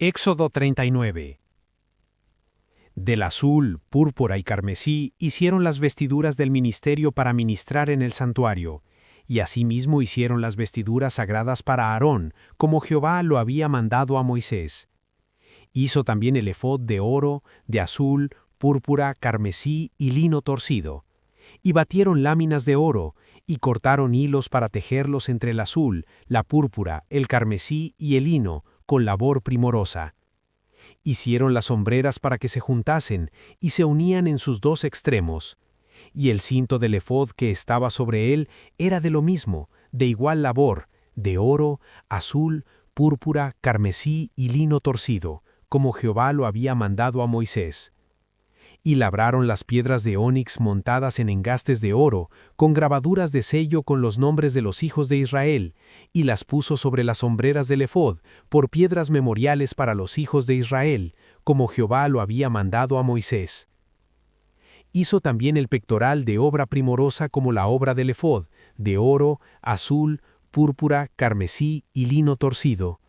Éxodo 39. Del azul, púrpura y carmesí hicieron las vestiduras del ministerio para ministrar en el santuario, y asimismo hicieron las vestiduras sagradas para Aarón, como Jehová lo había mandado a Moisés. Hizo también el efod de oro, de azul, púrpura, carmesí y lino torcido. Y batieron láminas de oro, y cortaron hilos para tejerlos entre el azul, la púrpura, el carmesí y el lino, con labor primorosa. Hicieron las hombreras para que se juntasen, y se unían en sus dos extremos. Y el cinto del efod que estaba sobre él era de lo mismo, de igual labor, de oro, azul, púrpura, carmesí y lino torcido, como Jehová lo había mandado a Moisés. Y labraron las piedras de ónix montadas en engastes de oro, con grabaduras de sello con los nombres de los hijos de Israel, y las puso sobre las hombreras del efod, por piedras memoriales para los hijos de Israel, como Jehová lo había mandado a Moisés. Hizo también el pectoral de obra primorosa como la obra del efod, de oro, azul, púrpura, carmesí y lino torcido.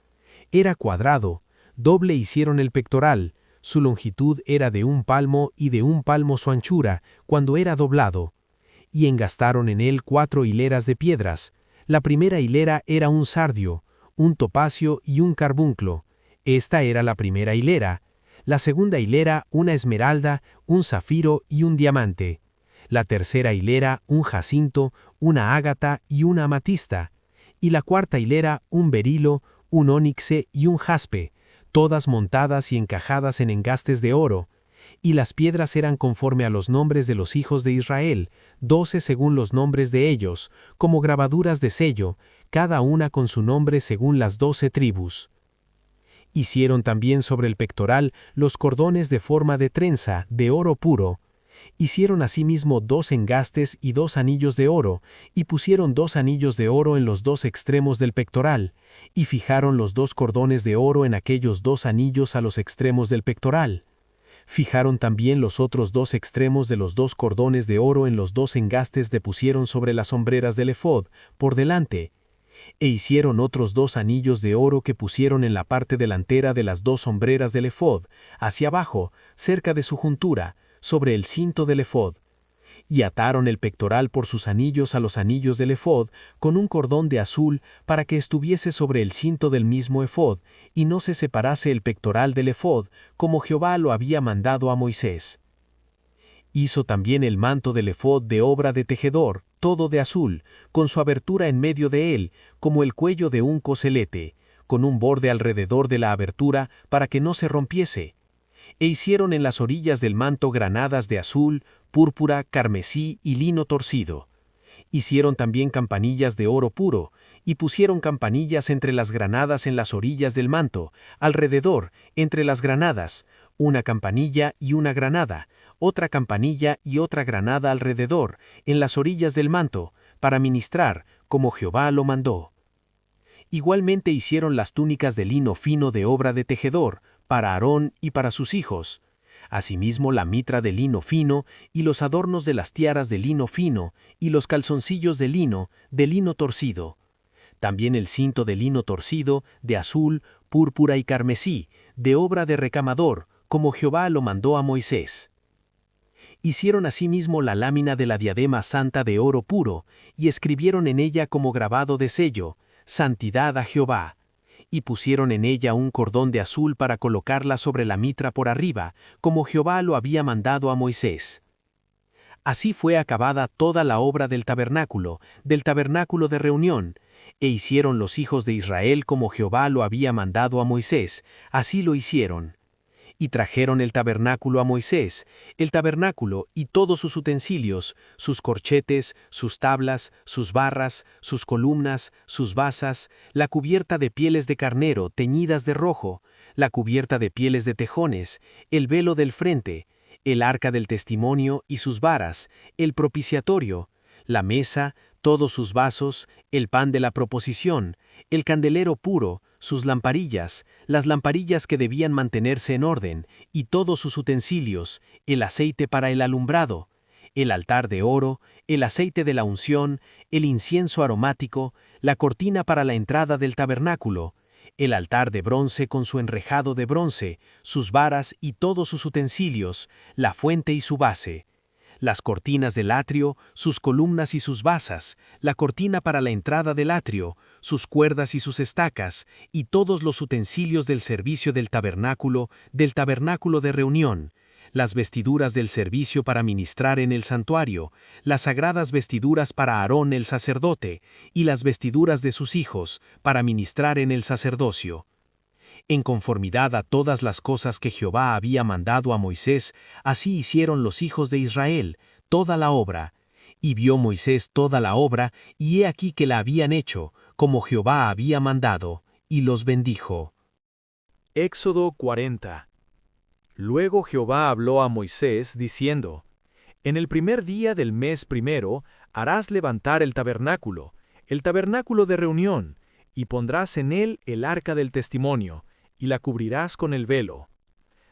Era cuadrado, doble hicieron el pectoral. Su longitud era de 1 palmo y de 1 palmo su anchura, cuando era doblado. Y engastaron en él 4 hileras de piedras. La primera hilera era un sardio, un topacio y un carbunclo. Esta era la primera hilera. La segunda hilera una esmeralda, un zafiro y un diamante. La tercera hilera un jacinto, una ágata y una amatista. Y la cuarta hilera un berilo, un ónice y un jaspe, todas montadas y encajadas en engastes de oro, y las piedras eran conforme a los nombres de los hijos de Israel, 12 según los nombres de ellos, como grabaduras de sello, cada una con su nombre según las 12 tribus. Hicieron también sobre el pectoral los cordones de forma de trenza, de oro puro. Hicieron asimismo 2 engastes y 2 anillos de oro, y pusieron 2 anillos de oro en los 2 extremos del pectoral, y fijaron los 2 cordones de oro en aquellos 2 anillos a los extremos del pectoral. Fijaron también los otros 2 extremos de los 2 cordones de oro en los 2 engastes que pusieron sobre las hombreras del efod, por delante, e hicieron otros 2 anillos de oro que pusieron en la parte delantera de las 2 hombreras del efod, hacia abajo, cerca de su juntura, sobre el cinto del efod. Y ataron el pectoral por sus anillos a los anillos del efod, con un cordón de azul, para que estuviese sobre el cinto del mismo efod, y no se separase el pectoral del efod, como Jehová lo había mandado a Moisés. Hizo también el manto del efod de obra de tejedor, todo de azul, con su abertura en medio de él, como el cuello de un coselete, con un borde alrededor de la abertura para que no se rompiese. E hicieron en las orillas del manto granadas de azul, púrpura, carmesí y lino torcido. Hicieron también campanillas de oro puro, y pusieron campanillas entre las granadas en las orillas del manto, alrededor, entre las granadas, una campanilla y una granada, otra campanilla y otra granada alrededor, en las orillas del manto, para ministrar, como Jehová lo mandó. Igualmente hicieron las túnicas de lino fino de obra de tejedor, para Aarón y para sus hijos. Asimismo la mitra de lino fino, y los adornos de las tiaras de lino fino, y los calzoncillos de lino torcido. También el cinto de lino torcido, de azul, púrpura y carmesí, de obra de recamador, como Jehová lo mandó a Moisés. Hicieron asimismo la lámina de la diadema santa de oro puro, y escribieron en ella como grabado de sello, Santidad a Jehová. Y pusieron en ella un cordón de azul para colocarla sobre la mitra por arriba, como Jehová lo había mandado a Moisés. Así fue acabada toda la obra del tabernáculo de reunión, e hicieron los hijos de Israel como Jehová lo había mandado a Moisés, así lo hicieron. Y trajeron el tabernáculo a Moisés, el tabernáculo y todos sus utensilios, sus corchetes, sus tablas, sus barras, sus columnas, sus basas, la cubierta de pieles de carnero teñidas de rojo, la cubierta de pieles de tejones, el velo del frente, el arca del testimonio y sus varas, el propiciatorio, la mesa, todos sus vasos, el pan de la proposición, el candelero puro, sus lamparillas, las lamparillas que debían mantenerse en orden, y todos sus utensilios, el aceite para el alumbrado, el altar de oro, el aceite de la unción, el incienso aromático, la cortina para la entrada del tabernáculo, el altar de bronce con su enrejado de bronce, sus varas y todos sus utensilios, la fuente y su base, las cortinas del atrio, sus columnas y sus basas, la cortina para la entrada del atrio, sus cuerdas y sus estacas, y todos los utensilios del servicio del tabernáculo de reunión, las vestiduras del servicio para ministrar en el santuario, las sagradas vestiduras para Aarón el sacerdote, y las vestiduras de sus hijos, para ministrar en el sacerdocio. En conformidad a todas las cosas que Jehová había mandado a Moisés, así hicieron los hijos de Israel, toda la obra. Y vio Moisés toda la obra, y he aquí que la habían hecho, como Jehová había mandado, y los bendijo. Éxodo 40. Luego Jehová habló a Moisés, diciendo: En el primer día del mes primero harás levantar el tabernáculo de reunión, y pondrás en él el arca del testimonio, y la cubrirás con el velo.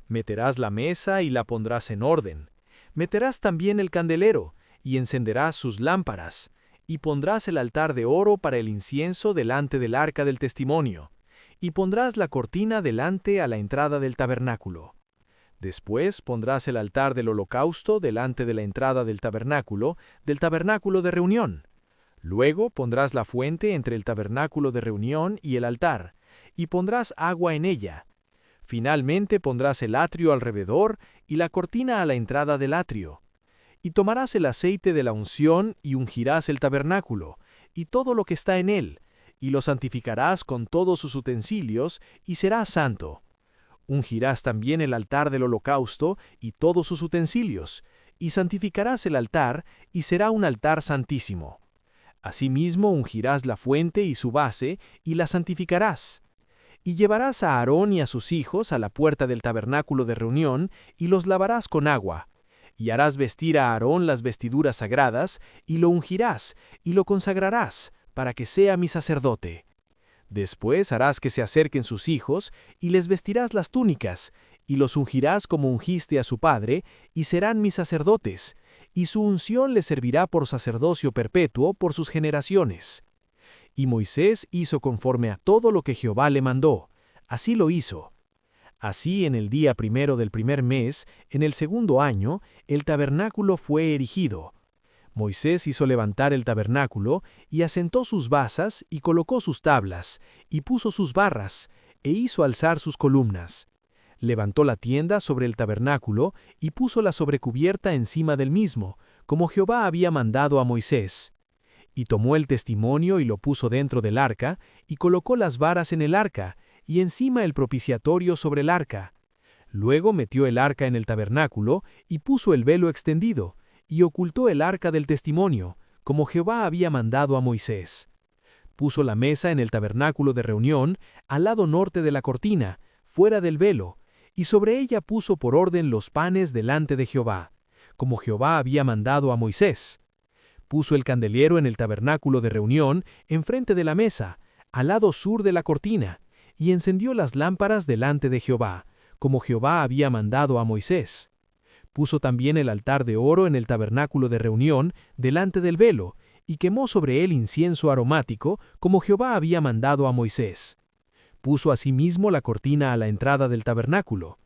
Meterás la mesa y la pondrás en orden. Meterás también el candelero, y encenderás sus lámparas, y pondrás el altar de oro para el incienso delante del arca del testimonio, y pondrás la cortina delante a la entrada del tabernáculo. Después pondrás el altar del holocausto delante de la entrada del tabernáculo de reunión. Luego pondrás la fuente entre el tabernáculo de reunión y el altar, y pondrás agua en ella. Finalmente pondrás el atrio alrededor y la cortina a la entrada del atrio. Y tomarás el aceite de la unción y ungirás el tabernáculo, y todo lo que está en él, y lo santificarás con todos sus utensilios, y será santo. Ungirás también el altar del holocausto y todos sus utensilios, y santificarás el altar, y será un altar santísimo. Asimismo ungirás la fuente y su base, y la santificarás. Y llevarás a Aarón y a sus hijos a la puerta del tabernáculo de reunión, y los lavarás con agua. Y harás vestir a Aarón las vestiduras sagradas, y lo ungirás, y lo consagrarás, para que sea mi sacerdote. Después harás que se acerquen sus hijos, y les vestirás las túnicas, y los ungirás como ungiste a su padre, y serán mis sacerdotes, y su unción les servirá por sacerdocio perpetuo por sus generaciones. Y Moisés hizo conforme a todo lo que Jehová le mandó, así lo hizo. Así en el día primero del primer mes, en el segundo año, el tabernáculo fue erigido. Moisés hizo levantar el tabernáculo, y asentó sus basas, y colocó sus tablas, y puso sus barras, e hizo alzar sus columnas. Levantó la tienda sobre el tabernáculo, y puso la sobrecubierta encima del mismo, como Jehová había mandado a Moisés. Y tomó el testimonio y lo puso dentro del arca, y colocó las varas en el arca, y encima el propiciatorio sobre el arca. Luego metió el arca en el tabernáculo, y puso el velo extendido, y ocultó el arca del testimonio, como Jehová había mandado a Moisés. Puso la mesa en el tabernáculo de reunión, al lado norte de la cortina, fuera del velo, y sobre ella puso por orden los panes delante de Jehová, como Jehová había mandado a Moisés. Puso el candelero en el tabernáculo de reunión, enfrente de la mesa, al lado sur de la cortina, y encendió las lámparas delante de Jehová, como Jehová había mandado a Moisés. Puso también el altar de oro en el tabernáculo de reunión, delante del velo, y quemó sobre él incienso aromático, como Jehová había mandado a Moisés. Puso asimismo la cortina a la entrada del tabernáculo,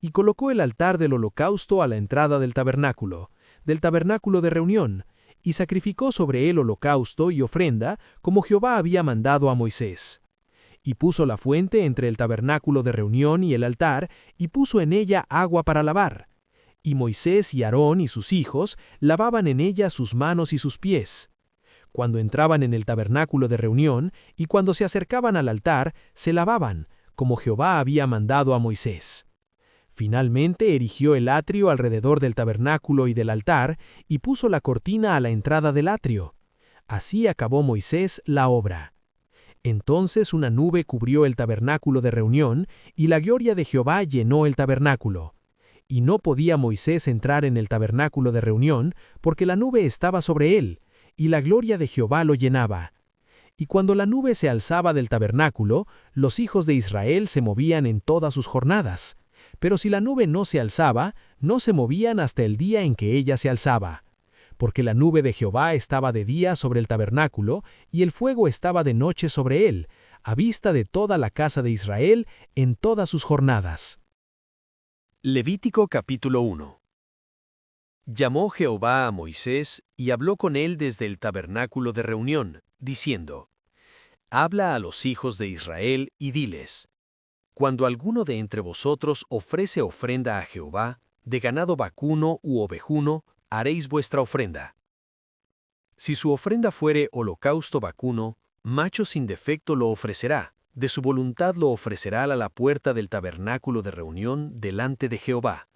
y colocó el altar del holocausto a la entrada del tabernáculo de reunión, y sacrificó sobre él holocausto y ofrenda, como Jehová había mandado a Moisés. Y puso la fuente entre el tabernáculo de reunión y el altar, y puso en ella agua para lavar. Y Moisés y Aarón y sus hijos lavaban en ella sus manos y sus pies. Cuando entraban en el tabernáculo de reunión y cuando se acercaban al altar, se lavaban, como Jehová había mandado a Moisés. Finalmente erigió el atrio alrededor del tabernáculo y del altar, y puso la cortina a la entrada del atrio. Así acabó Moisés la obra. Entonces una nube cubrió el tabernáculo de reunión, y la gloria de Jehová llenó el tabernáculo. Y no podía Moisés entrar en el tabernáculo de reunión, porque la nube estaba sobre él, y la gloria de Jehová lo llenaba. Y cuando la nube se alzaba del tabernáculo, los hijos de Israel se movían en todas sus jornadas. Pero si la nube no se alzaba, no se movían hasta el día en que ella se alzaba. Porque la nube de Jehová estaba de día sobre el tabernáculo, y el fuego estaba de noche sobre él, a vista de toda la casa de Israel en todas sus jornadas. Levítico capítulo 1. Llamó Jehová a Moisés y habló con él desde el tabernáculo de reunión, diciendo: Habla a los hijos de Israel y diles: Cuando alguno de entre vosotros ofrece ofrenda a Jehová, de ganado vacuno u ovejuno, haréis vuestra ofrenda. Si su ofrenda fuere holocausto vacuno, macho sin defecto lo ofrecerá, de su voluntad lo ofrecerá a la puerta del tabernáculo de reunión delante de Jehová.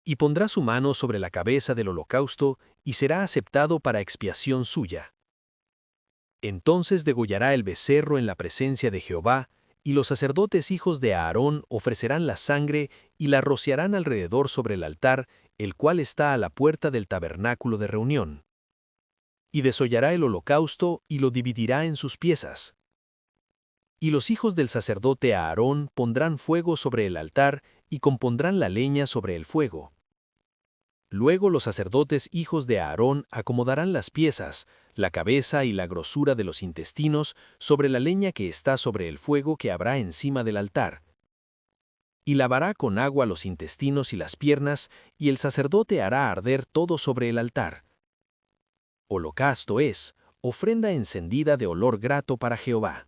Y pondrá su mano sobre la cabeza del holocausto, y será aceptado para expiación suya. Entonces degollará el becerro en la presencia de Jehová, y los sacerdotes hijos de Aarón ofrecerán la sangre y la rociarán alrededor sobre el altar, el cual está a la puerta del tabernáculo de reunión. Y desollará el holocausto y lo dividirá en sus piezas. Y los hijos del sacerdote Aarón pondrán fuego sobre el altar y compondrán la leña sobre el fuego. Luego los sacerdotes hijos de Aarón acomodarán las piezas, la cabeza y la grosura de los intestinos sobre la leña que está sobre el fuego que habrá encima del altar. Y lavará con agua los intestinos y las piernas, y el sacerdote hará arder todo sobre el altar. Holocausto es, ofrenda encendida de olor grato para Jehová.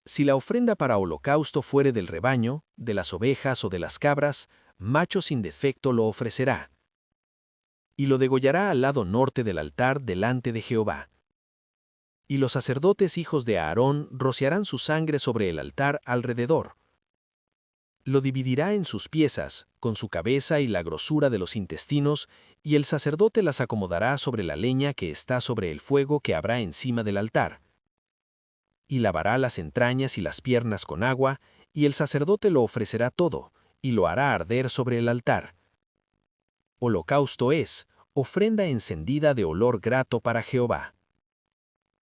Si la ofrenda para holocausto fuere del rebaño, de las ovejas o de las cabras, macho sin defecto lo ofrecerá. Y lo degollará al lado norte del altar delante de Jehová. Y los sacerdotes hijos de Aarón rociarán su sangre sobre el altar alrededor. Lo dividirá en sus piezas, con su cabeza y la grosura de los intestinos, y el sacerdote las acomodará sobre la leña que está sobre el fuego que habrá encima del altar. Y lavará las entrañas y las piernas con agua, y el sacerdote lo ofrecerá todo, y lo hará arder sobre el altar. Holocausto es, ofrenda encendida de olor grato para Jehová.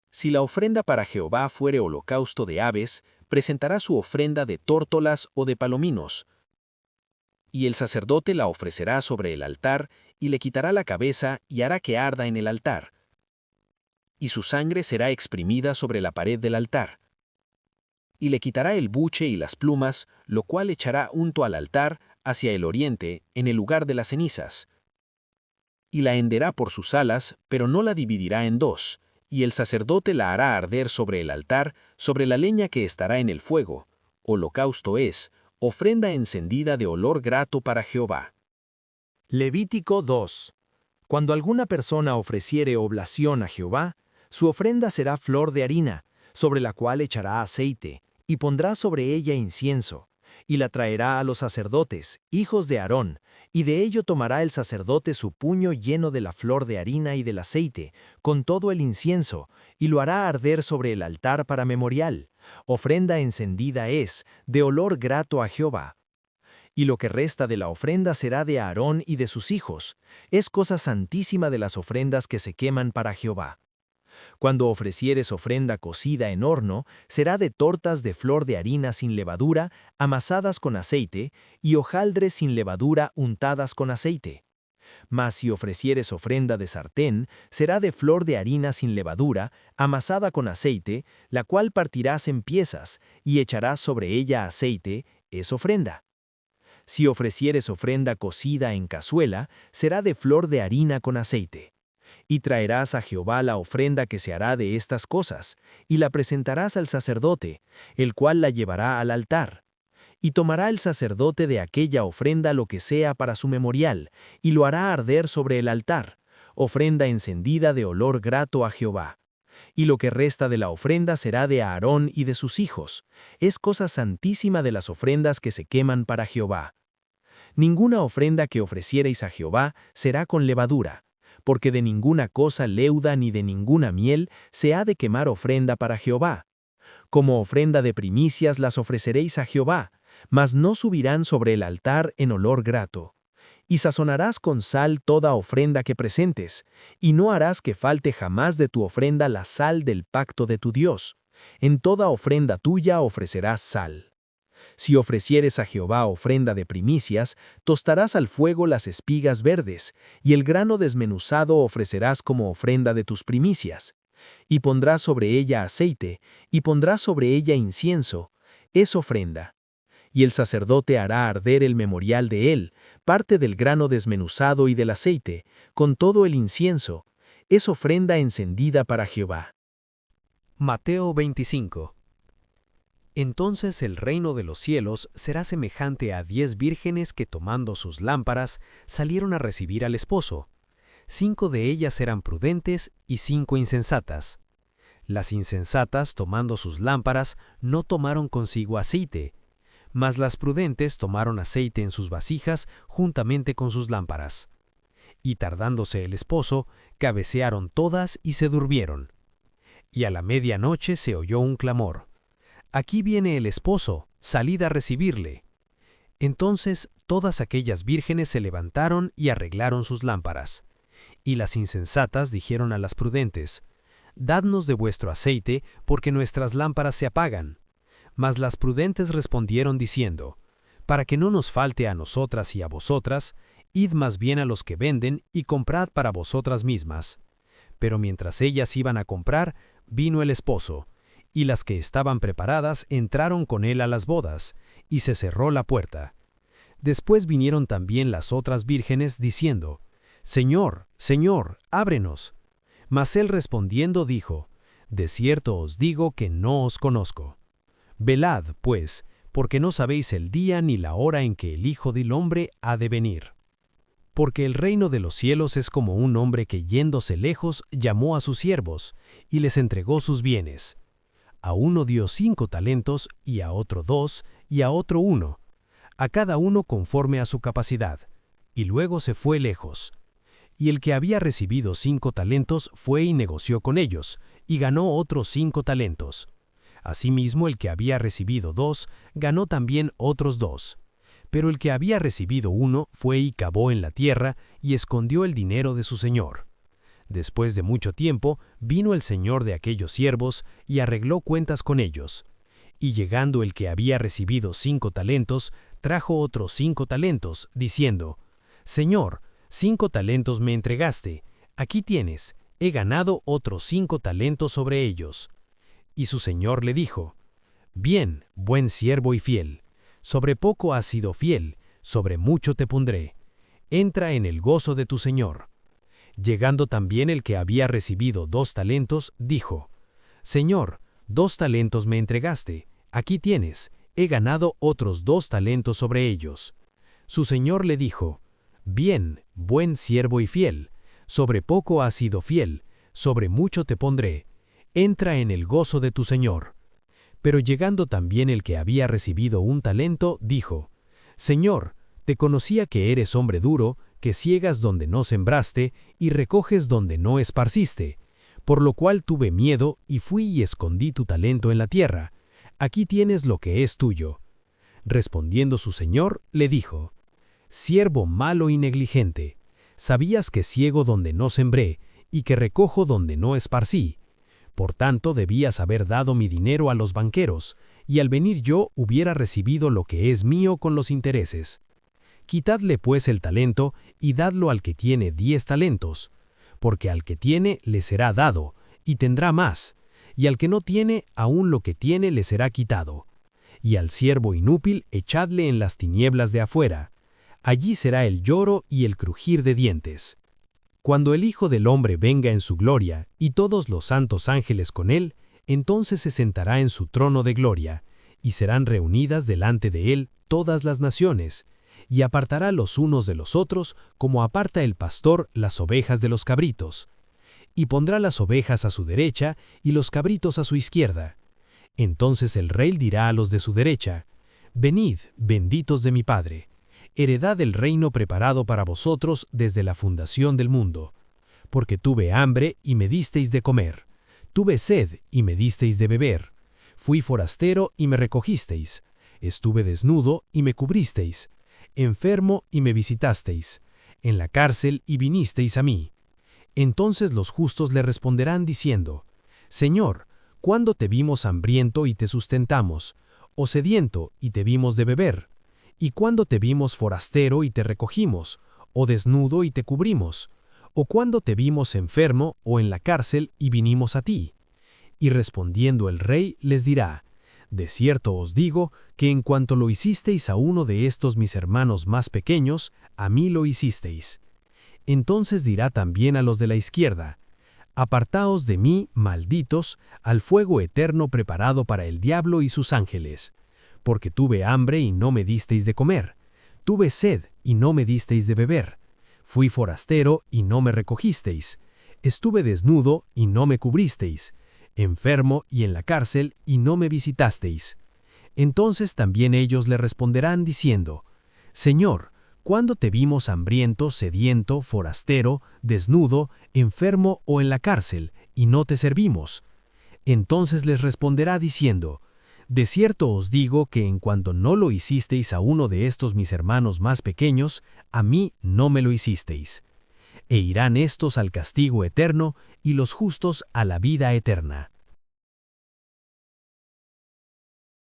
Si la ofrenda para Jehová fuere holocausto de aves, presentará su ofrenda de tórtolas o de palominos. Y el sacerdote la ofrecerá sobre el altar, y le quitará la cabeza y hará que arda en el altar. Y su sangre será exprimida sobre la pared del altar. Y le quitará el buche y las plumas, lo cual echará unto al altar hacia el oriente, en el lugar de las cenizas. Y la henderá por sus alas, pero no la dividirá en dos, y el sacerdote la hará arder sobre el altar, sobre la leña que estará en el fuego. Holocausto es, ofrenda encendida de olor grato para Jehová. Levítico 2. Cuando alguna persona ofreciere oblación a Jehová, su ofrenda será flor de harina, sobre la cual echará aceite, y pondrá sobre ella incienso, y la traerá a los sacerdotes, hijos de Aarón, y de ello tomará el sacerdote su puño lleno de la flor de harina y del aceite, con todo el incienso, y lo hará arder sobre el altar para memorial. Ofrenda encendida es, de olor grato a Jehová. Y lo que resta de la ofrenda será de Aarón y de sus hijos. Es cosa santísima de las ofrendas que se queman para Jehová. Cuando ofrecieres ofrenda cocida en horno, será de tortas de flor de harina sin levadura, amasadas con aceite, y hojaldres sin levadura untadas con aceite. Mas si ofrecieres ofrenda de sartén, será de flor de harina sin levadura, amasada con aceite, la cual partirás en piezas, y echarás sobre ella aceite, es ofrenda. Si ofrecieres ofrenda cocida en cazuela, será de flor de harina con aceite. Y traerás a Jehová la ofrenda que se hará de estas cosas, y la presentarás al sacerdote, el cual la llevará al altar. Y tomará el sacerdote de aquella ofrenda lo que sea para su memorial, y lo hará arder sobre el altar, ofrenda encendida de olor grato a Jehová. Y lo que resta de la ofrenda será de Aarón y de sus hijos. Es cosa santísima de las ofrendas que se queman para Jehová. Ninguna ofrenda que ofreciereis a Jehová será con levadura, porque de ninguna cosa leuda ni de ninguna miel se ha de quemar ofrenda para Jehová. Como ofrenda de primicias las ofreceréis a Jehová, mas no subirán sobre el altar en olor grato. Y sazonarás con sal toda ofrenda que presentes, y no harás que falte jamás de tu ofrenda la sal del pacto de tu Dios. En toda ofrenda tuya ofrecerás sal. Si ofrecieres a Jehová ofrenda de primicias, tostarás al fuego las espigas verdes, y el grano desmenuzado ofrecerás como ofrenda de tus primicias. Y pondrá sobre ella aceite, y pondrá sobre ella incienso, es ofrenda. Y el sacerdote hará arder el memorial de él, parte del grano desmenuzado y del aceite, con todo el incienso, es ofrenda encendida para Jehová. Mateo 25. Entonces el reino de los cielos será semejante a 10 vírgenes que tomando sus lámparas salieron a recibir al esposo. 5 de ellas eran prudentes y 5 insensatas. Las insensatas, tomando sus lámparas, no tomaron consigo aceite, mas las prudentes tomaron aceite en sus vasijas juntamente con sus lámparas. Y tardándose el esposo, cabecearon todas y se durmieron. Y a la medianoche se oyó un clamor: «Aquí viene el esposo, salid a recibirle». Entonces todas aquellas vírgenes se levantaron y arreglaron sus lámparas. Y las insensatas dijeron a las prudentes: «Dadnos de vuestro aceite, porque nuestras lámparas se apagan». Mas las prudentes respondieron diciendo: «Para que no nos falte a nosotras y a vosotras, id más bien a los que venden y comprad para vosotras mismas». Pero mientras ellas iban a comprar, vino el esposo, y las que estaban preparadas entraron con él a las bodas, y se cerró la puerta. Después vinieron también las otras vírgenes, diciendo: «Señor, Señor, ábrenos». Mas él respondiendo dijo: «De cierto os digo que no os conozco. Velad, pues, porque no sabéis el día ni la hora en que el Hijo del Hombre ha de venir. Porque el reino de los cielos es como un hombre que yéndose lejos llamó a sus siervos, y les entregó sus bienes. A uno dio 5 talentos, y a otro 2, y a otro 1, a cada uno conforme a su capacidad, y luego se fue lejos. Y el que había recibido 5 talentos fue y negoció con ellos, y ganó otros 5 talentos. Asimismo el que había recibido 2, ganó también otros 2. Pero el que había recibido 1 fue y cavó en la tierra, y escondió el dinero de su señor. Después de mucho tiempo, vino el señor de aquellos siervos, y arregló cuentas con ellos. Y llegando el que había recibido 5 talentos, trajo otros 5 talentos, diciendo: «Señor, 5 talentos me entregaste, aquí tienes, he ganado otros 5 talentos sobre ellos». Y su señor le dijo: «Bien, buen siervo y fiel, sobre poco has sido fiel, sobre mucho te pondré. Entra en el gozo de tu señor». Llegando también el que había recibido 2 talentos, dijo: «Señor, 2 talentos me entregaste, aquí tienes, he ganado otros 2 talentos sobre ellos». Su señor le dijo: «Bien, buen siervo y fiel, sobre poco has sido fiel, sobre mucho te pondré. Entra en el gozo de tu señor». Pero llegando también el que había recibido 1 talento, dijo: «Señor, te conocía que eres hombre duro, que ciegas donde no sembraste y recoges donde no esparciste, por lo cual tuve miedo y fui y escondí tu talento en la tierra. Aquí tienes lo que es tuyo». Respondiendo su señor, le dijo: «Siervo malo y negligente, sabías que ciego donde no sembré y que recojo donde no esparcí. Por tanto debías haber dado mi dinero a los banqueros, y al venir yo hubiera recibido lo que es mío con los intereses. Quitadle pues el talento y dadlo al que tiene 10 talentos, porque al que tiene le será dado, y tendrá más, y al que no tiene, aún lo que tiene le será quitado. Y al siervo inútil echadle en las tinieblas de afuera, allí será el lloro y el crujir de dientes. Cuando el Hijo del Hombre venga en su gloria, y todos los santos ángeles con él, entonces se sentará en su trono de gloria, y serán reunidas delante de él todas las naciones, y apartará los unos de los otros, como aparta el pastor las ovejas de los cabritos. Y pondrá las ovejas a su derecha, y los cabritos a su izquierda. Entonces el rey dirá a los de su derecha: «Venid, benditos de mi Padre, heredad el reino preparado para vosotros desde la fundación del mundo. Porque tuve hambre y me disteis de comer, tuve sed y me disteis de beber, fui forastero y me recogisteis, estuve desnudo y me cubristeis, enfermo y me visitasteis, en la cárcel y vinisteis a mí». Entonces los justos le responderán diciendo: «Señor, ¿cuándo te vimos hambriento y te sustentamos, o sediento y te vimos de beber? ¿Y cuándo te vimos forastero y te recogimos, o desnudo y te cubrimos? ¿O cuándo te vimos enfermo o en la cárcel y vinimos a ti? Y respondiendo el rey les dirá, de cierto os digo que en cuanto lo hicisteis a uno de estos mis hermanos más pequeños, a mí lo hicisteis. Entonces dirá también a los de la izquierda, apartaos de mí, malditos, al fuego eterno preparado para el diablo y sus ángeles. Porque tuve hambre y no me disteis de comer, tuve sed y no me disteis de beber, fui forastero y no me recogisteis, estuve desnudo y no me cubristeis, enfermo y en la cárcel y no me visitasteis. Entonces también ellos le responderán diciendo, Señor, ¿cuándo te vimos hambriento, sediento, forastero, desnudo, enfermo o en la cárcel, y no te servimos? Entonces les responderá diciendo, de cierto os digo que en cuanto no lo hicisteis a uno de estos mis hermanos más pequeños, a mí no me lo hicisteis. E irán estos al castigo eterno, y los justos a la vida eterna.